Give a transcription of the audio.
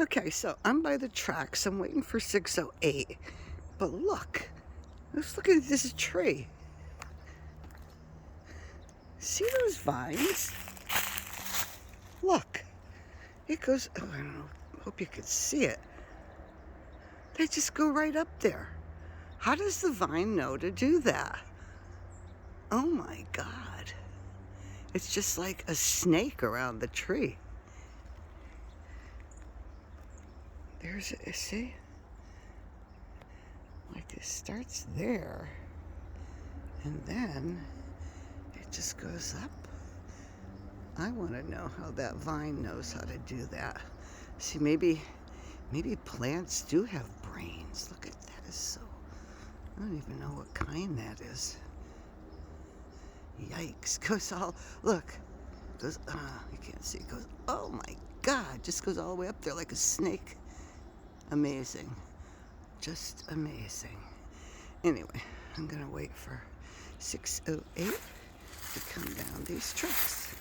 Okay, so I'm by the tracks. I'm waiting for 608. But look, let's look at this tree. See those vines? Look, it goes, oh, I don't know, hope you can see it. They just go right up there. How does the vine know to do that? Oh my God. It's just like a snake around the tree. There's it, see? Like it starts there, and then it just goes up. I want to know how that vine knows how to do that. See, maybe plants do have brains. Look at that, is so, I don't even know what kind that is. Yikes, goes all, look, goes, you can't see, it goes, oh my God, just goes all the way up there like a snake. Amazing, just amazing. Anyway, I'm gonna wait for 608 to come down these tracks.